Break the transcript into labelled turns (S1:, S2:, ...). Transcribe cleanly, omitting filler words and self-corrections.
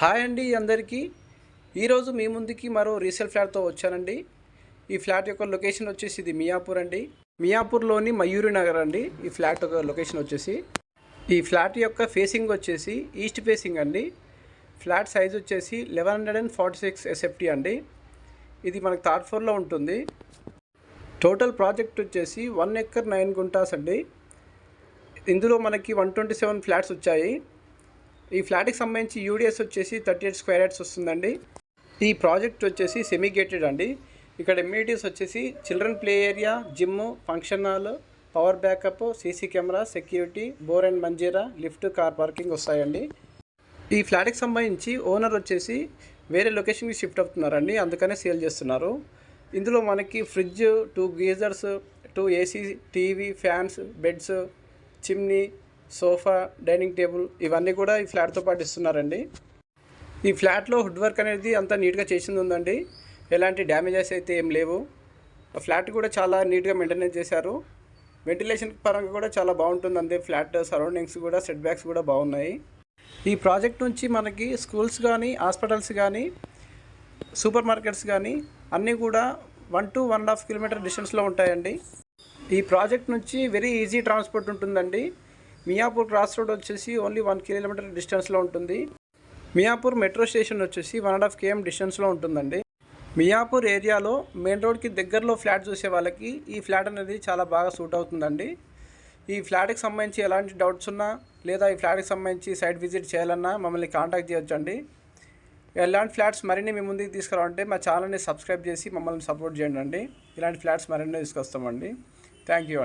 S1: Hi అండి అందరికీ. ఈరోజు మీ ముందుకి మరో రీసేల్ ఫ్లాట్తో వచ్చానండి. ఈ ఫ్లాట్ యొక్క లొకేషన్ వచ్చేసి ఇది మియాపూర్ అండి. మియాపూర్లోని మయూరి నగర్ అండి ఈ ఫ్లాట్ యొక్క లొకేషన్ వచ్చేసి. ఈ ఫ్లాట్ యొక్క ఫేసింగ్ వచ్చేసి ఈస్ట్ ఫేసింగ్ అండి. ఫ్లాట్ సైజ్ వచ్చేసి 1146 SFT అండి. ఇది మనకు థర్డ్ ఫ్లోర్లో ఉంటుంది. టోటల్ ప్రాజెక్ట్ వచ్చేసి 1 ఎకర్ 9 గుంటాస్ అండి. ఇందులో మనకి 127 ఫ్లాట్స్ వచ్చాయి. ఈ ఫ్లాట్కి సంబంధించి యూడిఎస్ వచ్చేసి 38 స్క్వేర్ యార్డ్స్ వస్తుందండి. ఈ ప్రాజెక్ట్ వచ్చేసి సెమీ గేటెడ్ అండి. ఇక్కడ ఎమ్యూనిటీస్ వచ్చేసి children play area, gym, function hall, power backup, CC camera, security, bore and Manjira, lift, car parking వస్తాయండి. ఈ ఫ్లాట్కి సంబంధించి ఓనర్ వచ్చేసి వేరే లొకేషన్కి షిఫ్ట్ అవుతున్నారండి, అందుకనే సేల్ చేస్తున్నారు. ఇందులో మనకి fridge, 2 geysers, 2 AC, TV, fans, beds, chimney, sofa, dining table ఇవన్నీ కూడా ఈ ఫ్లాట్తో పాటు ఇస్తున్నారండి. ఈ ఫ్లాట్లో వుడ్ వర్క్ అనేది అంతా నీట్గా చేసింది ఉందండి. ఎలాంటి డ్యామేజెస్ అయితే ఏం లేవు. ఫ్లాట్ కూడా చాలా నీట్గా మెయింటెనెన్స్ చేశారు. వెంటిలేషన్ పరంగా కూడా చాలా బాగుంటుందండి. ఫ్లాట్ సరౌండింగ్స్ కూడా సెట్ బ్యాక్స్ కూడా బాగున్నాయి. ఈ ప్రాజెక్ట్ నుంచి మనకి స్కూల్స్ కానీ, హాస్పిటల్స్ కానీ, సూపర్ మార్కెట్స్ కానీ అన్నీ కూడా 1 to 1.5 కిలోమీటర్ డిస్టెన్స్లో ఉంటాయండి. ఈ ప్రాజెక్ట్ నుంచి వెరీ ఈజీ ట్రాన్స్పోర్ట్ ఉంటుందండి. మియాపూర్ క్రాస్ రోడ్ వచ్చేసి ఓన్లీ 1 కిలోమీటర్ డిస్టెన్స్లో ఉంటుంది. మియాపూర్ మెట్రో స్టేషన్ వచ్చేసి 1.5 km డిస్టెన్స్లో ఉంటుందండి. మియాపూర్ ఏరియాలో మెయిన్ రోడ్కి దగ్గరలో ఫ్లాట్ చూసే వాళ్ళకి ఈ ఫ్లాట్ అనేది చాలా బాగా సూట్ అవుతుందండి. ఈ ఫ్లాట్కి సంబంధించి ఎలాంటి డౌట్స్ ఉన్నా లేదా ఈ ఫ్లాట్కి సంబంధించి సైట్ విజిట్ చేయాలన్నా మమ్మల్ని కాంటాక్ట్ చేయొచ్చండి. ఎలాంటి ఫ్లాట్స్ మరిన్ని మీ ముందుకు తీసుకురావాలంటే మా ఛానల్ని సబ్స్క్రైబ్ చేసి మమ్మల్ని సపోర్ట్ చేయండి అండి. ఇలాంటి ఫ్లాట్స్ మరిన్ని తీసుకొస్తామండి. Thank you.